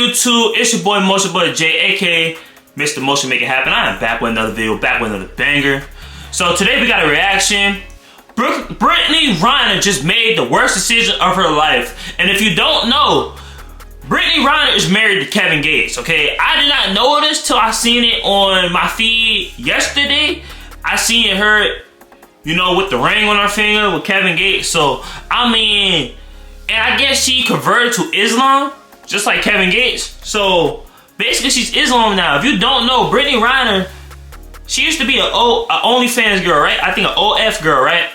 YouTube? It's your boy Motion Boy J, aka Mr. Motion Make It Happen. I am back with another video, back with another banger. So today we got a reaction. Brittany Renner just made the worst decision of her life. And if you don't know, Brittany Renner is married to Kevin Gates, okay? I did not know this till I seen it on my feed yesterday. I seen her, you know, with the ring on her finger with Kevin Gates. So, I mean, and I guess she converted to Islam, just like Kevin Gates. So, basically she's Islam now. If you don't know, Brittany Renner, she used to be a OnlyFans girl, right? I think an OF girl, right?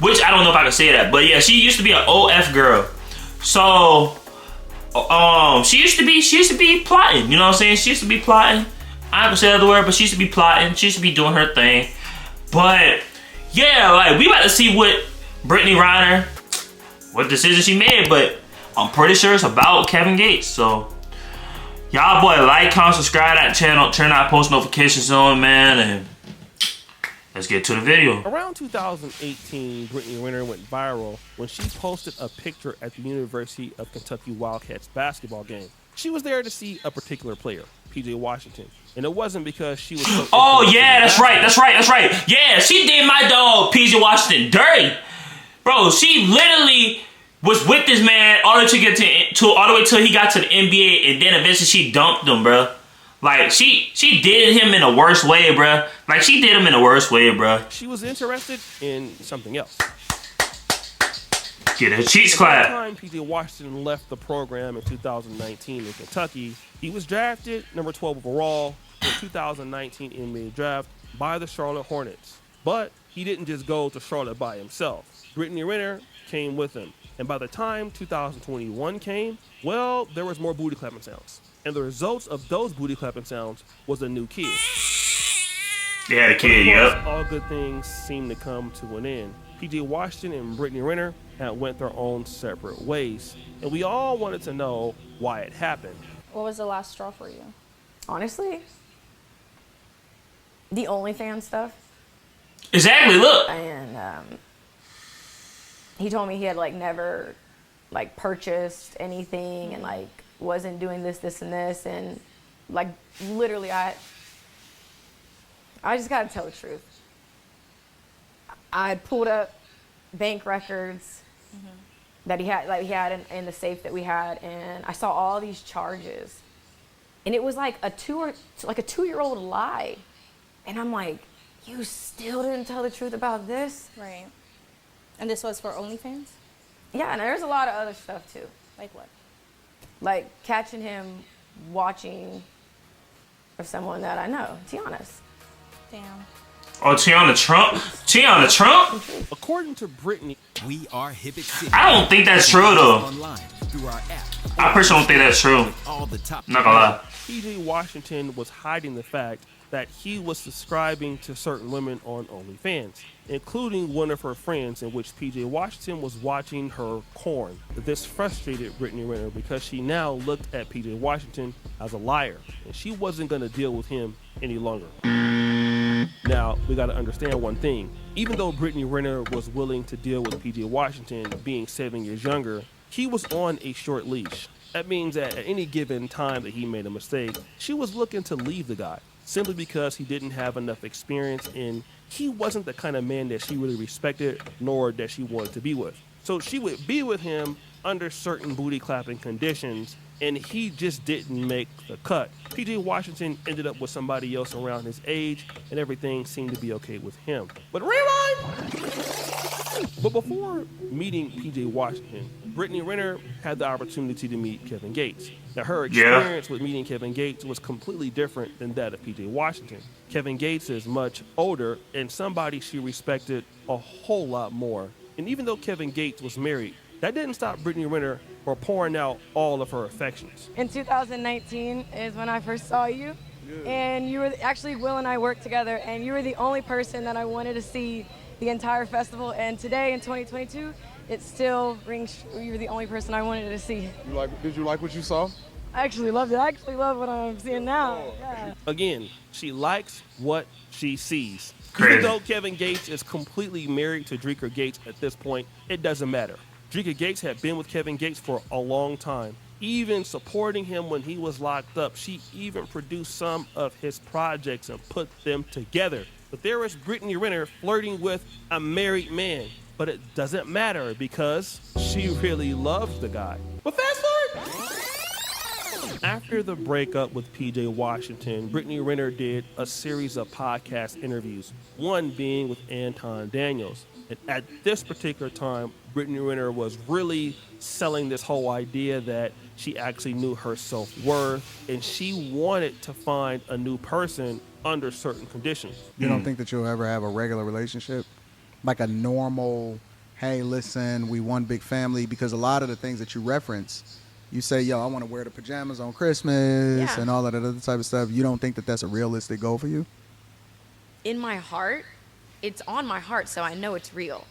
Which I don't know if I can say that, but yeah, she used to be an OF girl. So, she used to be plotting. You know what I'm saying? She used to be plotting. I haven't said the word, but she used to be plotting. She used to be doing her thing. But yeah, like we about to see what Brittany Renner, what decision she made. But I'm pretty sure it's about Kevin Gates. So y'all boy, like, comment, subscribe to that channel, turn that post notifications on, man, and let's get to the video. Around 2018, Brittany Renner went viral when she posted a picture at the University of Kentucky Wildcats basketball game. She was there to see a particular player, PJ Washington. And it wasn't because she was so oh yeah, that's right. Yeah, she did my dog PJ Washington dirty. Bro, she literally was with this man all the way till he got to the NBA, and then eventually she dumped him, bro. Like, she did him in the worst way, bruh. Like, she did him in the worst way, bruh. She was interested in something else. Get her cheeks clapped. By the time PJ Washington left the program in 2019 in Kentucky, he was drafted number 12 overall in 2019 NBA draft by the Charlotte Hornets. But he didn't just go to Charlotte by himself. Brittany Renner came with him. And by the time 2021 came, well, there was more booty clapping sounds. And the results of those booty clapping sounds was a new kid. Yeah, the kid, yep. All good things seem to come to an end. PJ Washington and Brittany Renner had went their own separate ways. And we all wanted to know why it happened. What was the last straw for you? Honestly, the OnlyFans stuff. Exactly, look. And he told me he had never purchased anything and wasn't doing this and this, and literally I just gotta tell the truth. I had pulled up bank records that he had in the safe that we had, and I saw all these charges, and it was like a 2-year-old lie, and I'm like, you still didn't tell the truth about this? Right. And this was for OnlyFans? Yeah, and there's a lot of other stuff too. Like what? Like catching him watching for someone that I know, Tiana's. Damn. Oh, Tiana Trump? Tiana Trump? According to Brittany, we are Hibbit City. I don't think that's true though. Online, through our app. I personally don't think that's true. All the top Not gonna lie. PJ Washington was hiding the fact that he was subscribing to certain women on OnlyFans, including one of her friends, in which PJ Washington was watching her porn. This frustrated Brittany Renner because she now looked at PJ Washington as a liar, and she wasn't going to deal with him any longer. Now, we got to understand one thing. Even though Brittany Renner was willing to deal with PJ Washington being 7 years younger, he was on a short leash. That means that at any given time that he made a mistake, she was looking to leave the guy, simply because he didn't have enough experience and he wasn't the kind of man that she really respected nor that she wanted to be with. So she would be with him under certain booty clapping conditions, and he just didn't make the cut. PJ Washington ended up with somebody else around his age, and everything seemed to be okay with him. But rewind! But before meeting PJ Washington, Brittany Renner had the opportunity to meet Kevin Gates. Now, her experience with meeting Kevin Gates was completely different than that of PJ Washington. Kevin Gates is much older and somebody she respected a whole lot more. And even though Kevin Gates was married, that didn't stop Brittany Renner from pouring out all of her affections. In 2019 is when I first saw you, and you were actually, Will and I worked together, and you were the only person that I wanted to see the entire festival. And today in 2022, it still rings. You were the only person I wanted to see. Did you like what you saw? I actually loved it. I actually love what I'm seeing now. Yeah. Again, she likes what she sees. Crazy. Even though Kevin Gates is completely married to Drika Gates at this point, it doesn't matter. Drika Gates had been with Kevin Gates for a long time, even supporting him when he was locked up. She even produced some of his projects and put them together. But there is Brittany Renner flirting with a married man. But it doesn't matter because she really loves the guy. But fast forward! After the breakup with PJ Washington, Brittany Renner did a series of podcast interviews, one being with Anton Daniels. And at this particular time, Brittany Renner was really selling this whole idea that she actually knew her self-worth and she wanted to find a new person under certain conditions. You don't think that you'll ever have a regular relationship? Like a normal, hey, listen, we one big family? Because a lot of the things that you reference, you say, yo, I want to wear the pajamas on Christmas and all of that other type of stuff. You don't think that that's a realistic goal for you? In my heart, it's on my heart, so I know it's real.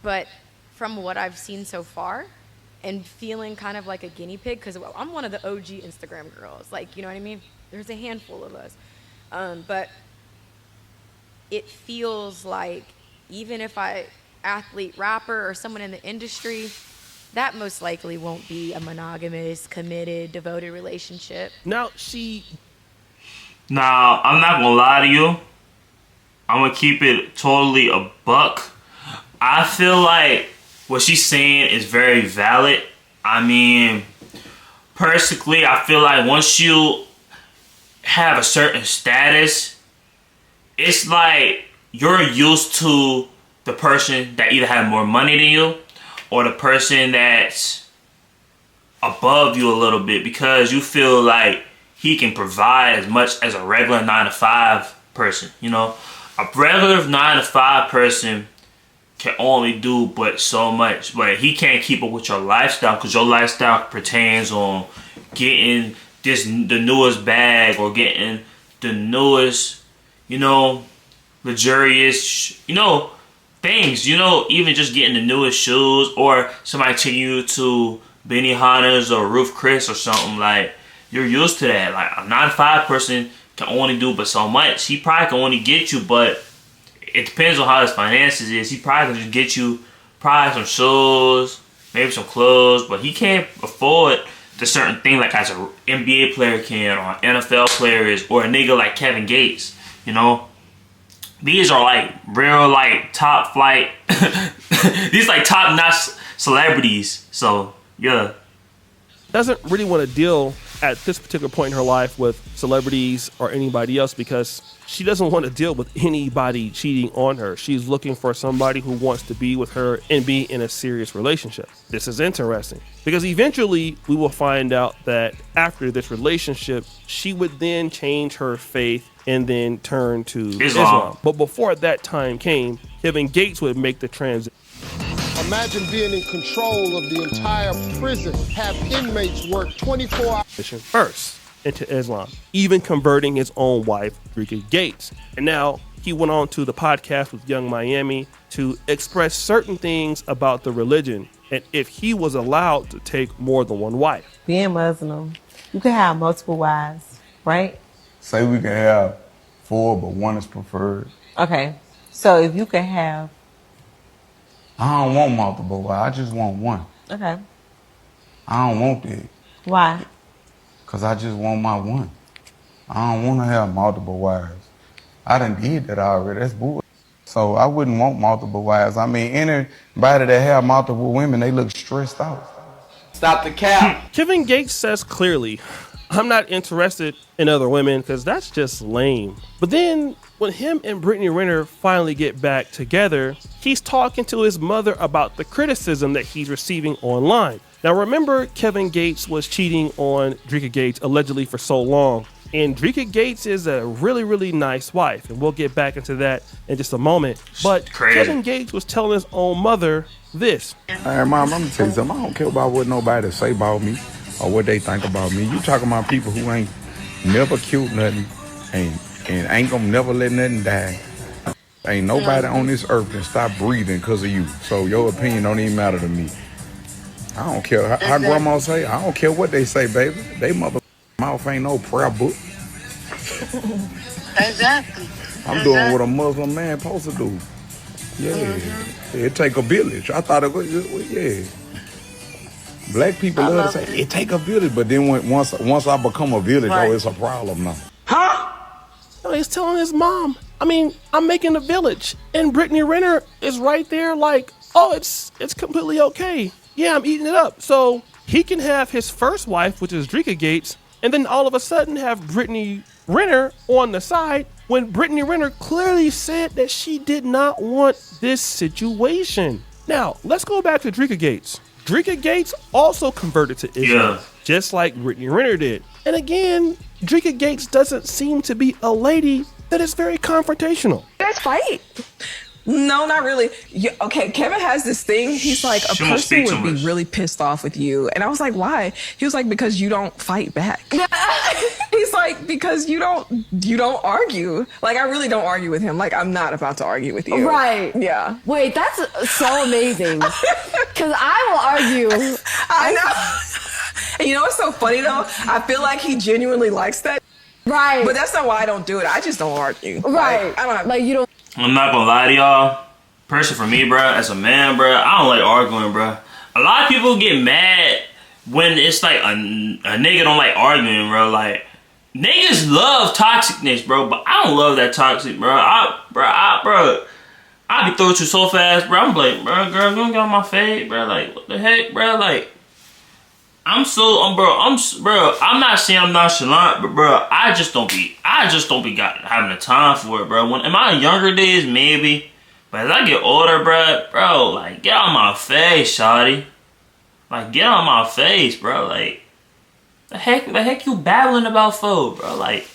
But from what I've seen so far and feeling kind of like a guinea pig, because I'm one of the OG Instagram girls, like, you know what I mean? There's a handful of us. But it feels like even if athlete, rapper, or someone in the industry, that most likely won't be a monogamous, committed, devoted relationship. Now, I'm not gonna lie to you. I'm gonna keep it totally a buck. I feel like what she's saying is very valid. I mean, personally, I feel like once you have a certain status, it's like you're used to the person that either has more money than you or the person that's above you a little bit, because you feel like he can provide as much as a regular 9-to-5 person. You know, a regular 9-to-5 person can only do but so much, but he can't keep up with your lifestyle because your lifestyle pertains on getting the newest bag or getting the newest, luxurious, things, even just getting the newest shoes, or somebody taking you to Benihana's or Roof Chris or something. Like, you're used to that. Like, a 9-to-5 person can only do but so much. He probably can only get you, but it depends on how his finances is. He probably can just get you probably some shoes, maybe some clothes, but he can't afford the certain thing like as an NBA player can, or an NFL player is, or a nigga like Kevin Gates, These are like real like top flight, these like top notch celebrities. So yeah. Doesn't really want to deal at this particular point in her life with celebrities or anybody else because she doesn't want to deal with anybody cheating on her. She's looking for somebody who wants to be with her and be in a serious relationship. This is interesting because eventually we will find out that after this relationship, she would then change her faith and then turn to Islam. But before that time came, Kevin Gates would make the transition. Imagine being in control of the entire prison, have inmates work 24 hours. First into Islam, even converting his own wife, Drika Gates. And now he went on to the podcast with Young Miami to express certain things about the religion and if he was allowed to take more than one wife. Being Muslim, you can have multiple wives, right? Say we can have 4, but 1 is preferred. Okay, so if you can have... I don't want multiple wives, I just want 1. Okay. I don't want that. Why? Because I just want my 1. I don't want to have multiple wives. I done did that already, that's bull. So I wouldn't want multiple wives. I mean, anybody that have multiple women, they look stressed out. Stop the cap. Kevin Gates says clearly, I'm not interested in other women because that's just lame. But then when him and Brittany Renner finally get back together, he's talking to his mother about the criticism that he's receiving online. Now remember, Kevin Gates was cheating on Drika Gates allegedly for so long. And Drika Gates is a really, really nice wife. And we'll get back into that in just a moment. But Kevin Gates was telling his own mother this. Hey, Mom, I'm going to tell you something. I don't care about what nobody say about me or what they think about me. You talking about people who ain't never killed nothing and ain't going to never let nothing die. Ain't nobody on this earth can stop breathing because of you. So your opinion don't even matter to me. I don't care how grandma say. I don't care what they say, baby. They mother mouth ain't no prayer book. Exactly. I'm doing what a Muslim man supposed to do. Yeah. It take a village. I thought it was, yeah. Black people love to say it take a village, but then once I become a village, oh, it's a problem now. No, he's telling his mom, I mean, I'm making a village. And Brittany Renner is right there like, oh, it's completely okay. Yeah, I'm eating it up. So he can have his first wife, which is Drika Gates, and then all of a sudden have Brittany Renner on the side when Brittany Renner clearly said that she did not want this situation. Now, let's go back to Drika Gates. Drika Gates also converted to Islam, just like Brittany Renner did. And again, Drika Gates doesn't seem to be a lady that is very confrontational. You guys fight? No, not really. Okay, Kevin has this thing. He's like, a person would be really pissed off with you. And I was like, why? He was like, because you don't fight back. He's like, because you don't argue. Like, I really don't argue with him. Like, I'm not about to argue with you. Right. Yeah. Wait, that's so amazing. Because I will argue. I know. And you know what's so funny, though? I feel like he genuinely likes that. Right. But that's not why I don't do it. I just don't argue. Right. Like, I don't have, like, you don't. I'm not gonna lie to y'all. Personally, for me, bro, as a man, bro, I don't like arguing, bro. A lot of people get mad when it's like a nigga don't like arguing, bro. Like, niggas love toxicness, bro, but I don't love that toxic, bro. I be throwing you so fast, bro. I'm like, bro, girl, you don't get on my face, bro. Like, what the heck, bro? Like, I'm not saying I'm nonchalant, but bro, I just don't be having the time for it, bro. When in my younger days, maybe, but as I get older, bro, like, get on my face, shawty. Like, get on my face, bro. Like, the heck you babbling about for, bro? Like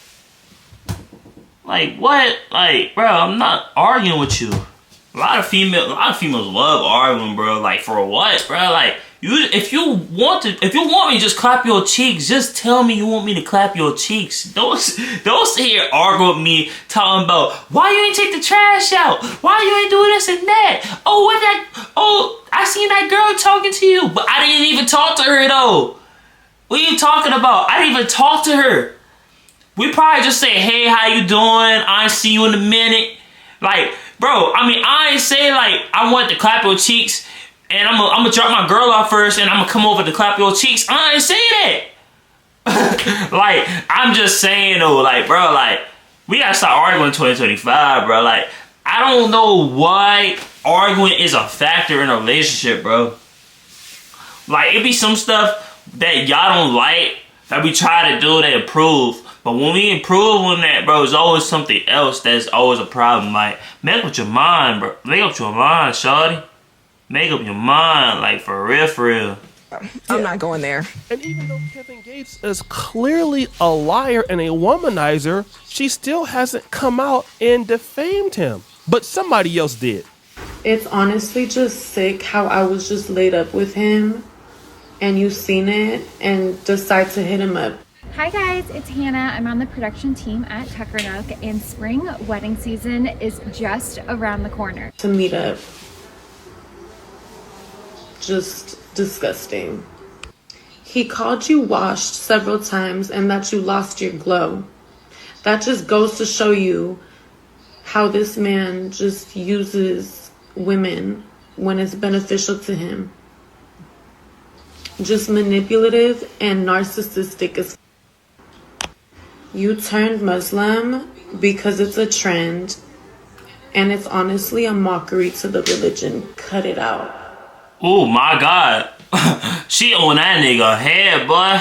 what? Like, bro, I'm not arguing with you. A lot of females love arguing, bro. Like, for what, bro? Like, if you want me to just clap your cheeks, just tell me you want me to clap your cheeks. Don't sit here argue with me talking about why you ain't take the trash out, why you ain't do this and that. Oh, I seen that girl talking to you, but I didn't even talk to her though. What are you talking about? I didn't even talk to her. We probably just say, hey, how you doing? I ain't see you in a minute. Like, bro, I mean, I ain't say like I want to clap your cheeks. And I'm gonna drop my girl off first, and I'm gonna come over to clap your cheeks. I ain't say that. Like, I'm just saying though, like, bro, like, we gotta start arguing in 2025, bro. Like, I don't know why arguing is a factor in a relationship, bro. Like, it be some stuff that y'all don't like that we try to do to improve. But when we improve on that, bro, there's always something else that's always a problem. Like, make up with your mind, bro. Make up with your mind, shawty. Make up your mind, like, for real. I'm not going there. And even though Kevin Gates is clearly a liar and a womanizer, she still hasn't come out and defamed him. But somebody else did. It's honestly just sick how I was just laid up with him and you seen it and decide to hit him up. Hi guys, it's Hannah. I'm on the production team at Tucker Nook, and spring wedding season is just around the corner. To meet up. Just disgusting. He called you washed several times and that you lost your glow. That just goes to show you how this man just uses women when it's beneficial to him. Just manipulative and narcissistic as you turned Muslim because it's a trend and it's honestly a mockery to the religion. Cut it out. Oh my God. She on that nigga head, boy.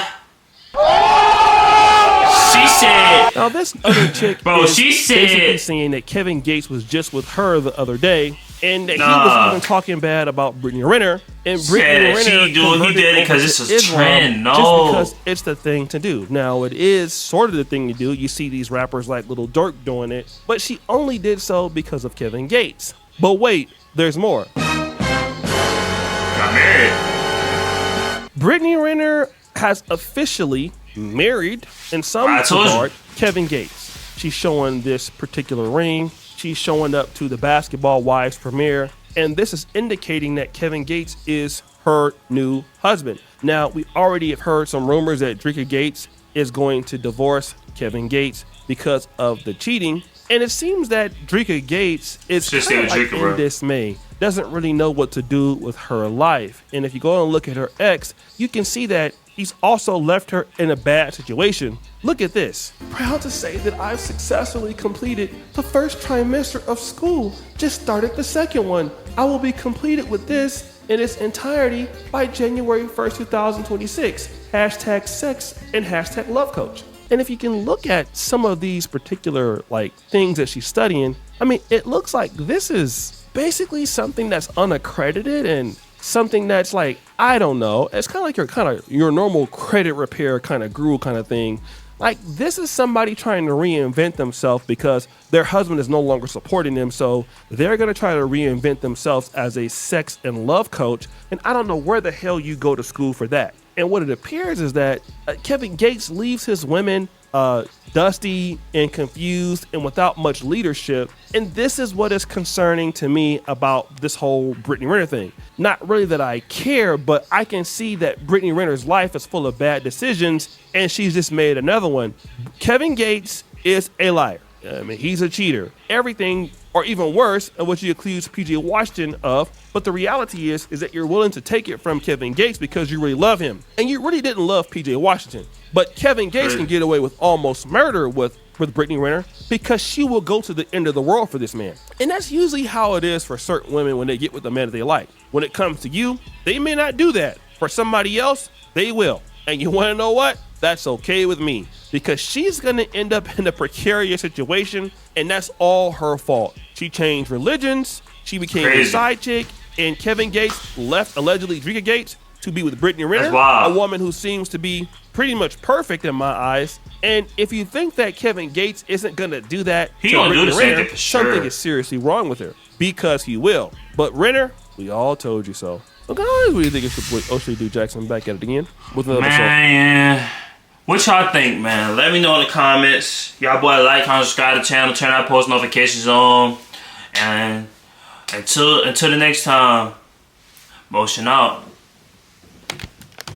She said. Now this other chick bro, is she said basically saying that Kevin Gates was just with her the other day, and that he was even talking bad about Brittany Renner. And Brittany Renner he did it because it's a trend. No, just because it's the thing to do. Now it is sort of the thing to do. You see these rappers like Lil Durk doing it, but she only did so because of Kevin Gates. But wait, there's more. Got married. Brittany Renner has officially married, in some regard, Kevin Gates. She's showing this particular ring. She's showing up to the Basketball Wives premiere, and this is indicating that Kevin Gates is her new husband. Now, we already have heard some rumors that Drika Gates is going to divorce Kevin Gates because of the cheating, and it seems that Drika Gates is kind of like in dismay. doesn't really know what to do with her life. And if you go and look at her ex, you can see that he's also left her in a bad situation. Look at this. Proud to say that I've successfully completed the first trimester of school. Just started the second one. I will be completed with this in its entirety by January 1st, 2026. Hashtag sex and hashtag love coach. And if you can look at some of these particular things that she's studying, I mean, it looks like this is basically something that's unaccredited and something that's I don't know. It's kind of your normal credit repair kind of guru kind of thing. This is somebody trying to reinvent themselves because their husband is no longer supporting them. So they're going to try to reinvent themselves as a sex and love coach. And I don't know where the hell you go to school for that. And what it appears is that Kevin Gates leaves his women dusty and confused and without much leadership. And this is what is concerning to me about this whole Brittany Renner thing. Not really that I care, but I can see that Brittany Renner's life is full of bad decisions and she's just made another one. Kevin Gates is a liar. I mean, he's a cheater. Everything, or even worse, of what you accuse PJ Washington of. But the reality is that you're willing to take it from Kevin Gates because you really love him. And you really didn't love PJ Washington. But Kevin Gates can get away with almost murder with Brittany Renner because she will go to the end of the world for this man. And that's usually how it is for certain women when they get with the man that they like. When it comes to you, they may not do that. For somebody else, they will. And you want to know what? That's okay with me because she's going to end up in a precarious situation and that's all her fault. She changed religions. She became a side chick and Kevin Gates left allegedly Drika Gates to be with Brittany Renner, a woman who seems to be pretty much perfect in my eyes. And if you think that Kevin Gates isn't going to do that to Brittany Renner, something is seriously wrong with her because he will. But Renner, we all told you so. Okay, what do you think it's your boy O'Shea D. Jackson back at it again with another episode? What y'all think, man? Let me know in the comments. Y'all boy like, comment, subscribe to the channel, turn our post notifications on. And until the next time, motion out.